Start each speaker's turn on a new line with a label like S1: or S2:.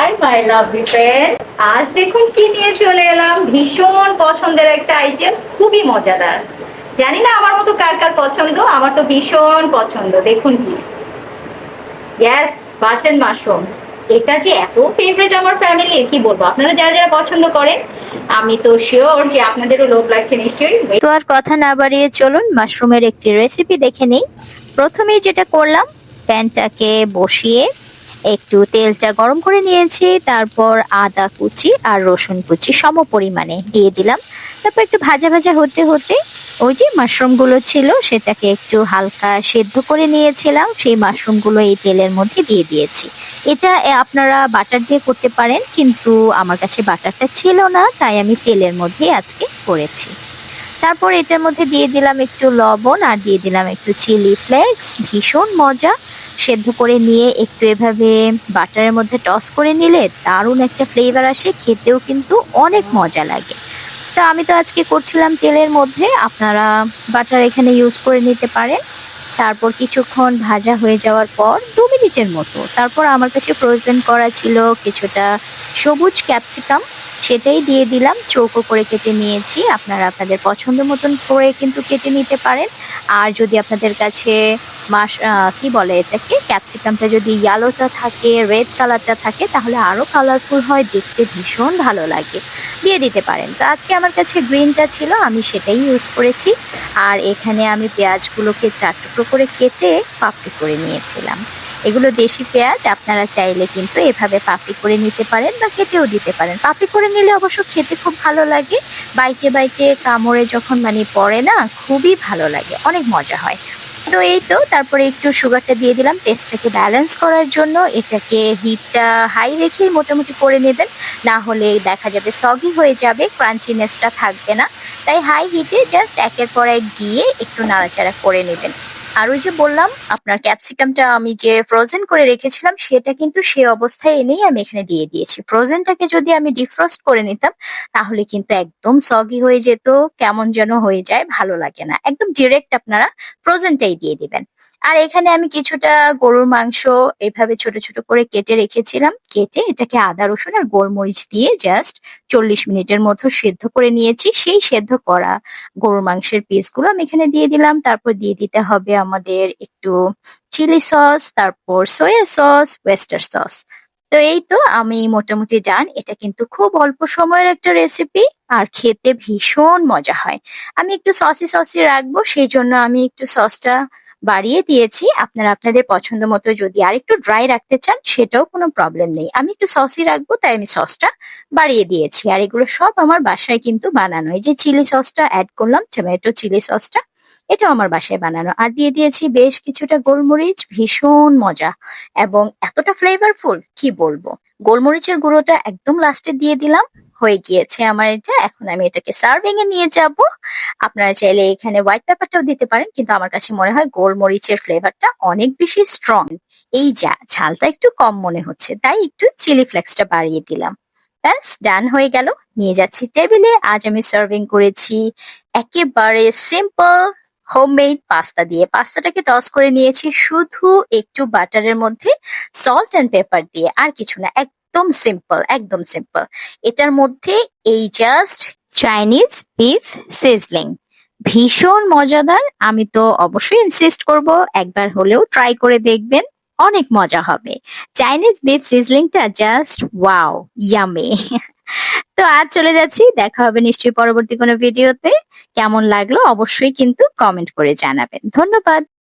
S1: Hi my lovely friend, আজ দেখুন কি নিয়ে চলে এলাম। ভীষণ পছন্দের একটা আইটেম, খুবই মজাদার। জানি না আমার মতো কার কার পছন্দ, আমার তো ভীষণ পছন্দ। দেখুন কি, ইয়েস, বাটন মাশরুম। এটা যে এত ফেভারিট আমার ফ্যামিলির, কি বলবো। আপনারা যারা যারা পছন্দ করেন, আমি তো শিওর যে আপনাদেরও লোভ লাগছে নিশ্চয়ই।
S2: তো আর কথা না বাড়িয়ে চলুন মাশরুমের একটি রেসিপি দেখে নেই। প্রথমেই যেটা করলাম, প্যানটাকে বসিয়ে একটু তেলটা গরম করে নিয়েছি, তারপর আদা কুচি আর রসুন কুচি সম পরিমাণে দিয়ে দিলাম। তারপর একটু ভাজা ভাজা হতে হতে ওই যে মাশরুমগুলো ছিল সেটাকে একটু হালকা সেদ্ধ করে নিয়েছিলাম, সেই মাশরুমগুলো এই তেলের মধ্যে দিয়ে দিয়েছি। এটা আপনারা বাটার দিয়ে করতে পারেন, কিন্তু আমার কাছে বাটারটা ছিল না, তাই আমি তেলের মধ্যেই আজকে করেছি। তারপর এটার মধ্যে দিয়ে দিলাম একটু লবণ আর দিয়ে দিলাম একটু চিলি ফ্লেক্স। ভীষণ মজা। সেদ্ধ করে নিয়ে একটু এভাবে বাটারের মধ্যে টস করে নিলে দারুণ একটা ফ্লেভার আসে, খেতেও কিন্তু অনেক মজা লাগে। তো আমি তো আজকে করছিলাম তেলের মধ্যে, আপনারা বাটার এখানে ইউজ করে নিতে পারেন। তারপর কিছুক্ষণ ভাজা হয়ে যাওয়ার পর 2 মিনিটের মতো, তারপর আমার কাছে ফ্রোজেন করা ছিল কিছুটা সবুজ ক্যাপসিকাম, সেটাই দিয়ে দিলাম। চৌকো করে কেটে নিয়েছি, আপনারা আপনাদের পছন্দ মতন করে কিন্তু কেটে নিতে পারেন। আর যদি আপনাদের কাছে কি বলে এটাকে, ক্যাপসিকামটা যদি ইয়েলোটা থাকে, রেড কালারটা থাকে, তাহলে আরো কালারফুল হয়, দেখতে ভীষণ ভালো লাগে, দিয়ে দিতে পারেন। তো আজকে আমার কাছে গ্রিনটা ছিল, আমি সেটাই ইউজ করেছি। আর এখানে আমি পেঁয়াজগুলোকে 4 টুকরো করে কেটে পাপড়ি করে নিয়েছিলাম। এগুলো দেশি পেঁয়াজ, আপনারা চাইলে কিন্তু এভাবে পাপড়ি করে নিতে পারেন বা কেটেও দিতে পারেন। পাপড়ি করে নিলে অবশ্য খেতে খুব ভালো লাগে, বাইটে বাইটে কামড়ে যখন মানে পড়ে না, খুবই ভালো লাগে, অনেক মজা হয়। তো এই তো, তারপরে একটু সুগারটা দিয়ে দিলাম টেস্টটাকে ব্যালেন্স করার জন্য। এটাকে হিটটা হাই রেখেই মোটামুটি করে নেবেন, না হলে দেখা যাবে সগি হয়ে যাবে, ক্রাঞ্চিনেসটা থাকবে না। তাই হাই হিটে জাস্ট একের পর এক দিয়ে একটু নাড়াচাড়া করে নেবেন। আর ওই যে বললাম, আপনার ক্যাপসিকামটা আমি যে ফ্রোজেন করে রেখেছিলাম সেটা কিন্তু সে অবস্থায় এনেই আমি এখানে দিয়ে দিয়েছি। ফ্রোজেনটাকে যদি আমি ডিফ্রস্ট করে নিতাম তাহলে কিন্তু একদম সগি হয়ে যেত, কেমন যেন হয়ে যায়, ভালো লাগে না। একদম ডিরেক্ট আপনারা ফ্রোজেনটাই দিয়ে দিবেন। আর এখানে আমি কিছুটা গরুর মাংস এভাবে ছোট ছোট করে কেটে রেখেছিলাম, কেটে এটাকে আদা রসুন আর গোলমরিচ দিয়ে জাস্ট 40 মিনিটের মতো সেদ্ধ করে নিয়েছি। সেই সেদ্ধ করা গরুর মাংসের পিসগুলো আমি এখানে দিয়ে দিলাম। তারপর দিয়ে দিতে হবে আমাদের একটু চিলি সস, তারপর সয়া সস, ওয়েস্টার সস। তো এই তো, আমি মোটামুটি ডান। এটা কিন্তু খুব অল্প সময়ের একটা রেসিপি, আর খেতে ভীষণ মজা হয়। আমি একটু সসি সসি রাখবো, সেই জন্য আমি একটু সসটা বাড়িয়ে দিয়েছি। আপনারা আপনাদের পছন্দ মতো যদি আরেকটু ড্রাই রাখতে চান সেটাও কোনো প্রবলেম নেই। আমি একটু সসই রাখবো, তাই আমি সসটা বাড়িয়ে দিয়েছি। আর এগুলো সব আমার বাসায় কিন্তু বানানো। এই যে চিলি সসটা অ্যাড করলাম, টমেটো চিলি সসটা, এটাও আমার বাসায় বানানো। আর দিয়ে দিয়েছি বেশ কিছুটা গোলমরিচ, ভীষণ মজা এবং এতটা ফ্লেভারফুল কি বলবো। গোলমরিচের গুঁড়োটা একদম লাস্টে দিয়ে দিলাম। হয়ে গিয়েছে আমার এটা। এখন আমি এটাকে সার্ভিং এ নিয়ে যাব। আপনারা চাইলে এখানে হোয়াইট পেপারটাও দিতে পারেন, কিন্তু আমার কাছে মনে হয় গোলমরিচের ফ্লেভারটা অনেক বেশি স্ট্রং। এই যা ঝালটা একটু কম মনে হচ্ছে, তাই একটু চিলি ফ্লেক্সটা বাড়িয়ে দিলাম। ব্যাস ডান হয়ে গেল। নিয়ে যাচ্ছি টেবিলে। আজ আমি সার্ভিং করেছি একেবারে সিম্পল হোমমেড পাস্তা দিয়ে। পাস্তাটাকে টস করে নিয়েছি শুধু একটু বাটারের মধ্যে, সল্ট এন্ড পেপার দিয়ে, আর কিছু না। একদম সিম্পল, একদম সিম্পল। এটার মধ্যে এই জাস্ট চাইনিজ বিফ সিজলিং, ভীষণ মজাদার। আমি তো অবশ্যই ইনসিস্ট করব একবার হলেও ট্রাই করে দেখবেন, অনেক মজা হবে। চাইনিজ বিফ সিজলিংটা জাস্ট ওয়াও, ইয়ামি। তো আজ চলে যাচ্ছি, দেখা হবে নিশ্চয়ই পরবর্তী কোনো ভিডিওতে। কেমন লাগলো অবশ্যই কিন্তু কমেন্ট করে জানাবেন। ধন্যবাদ।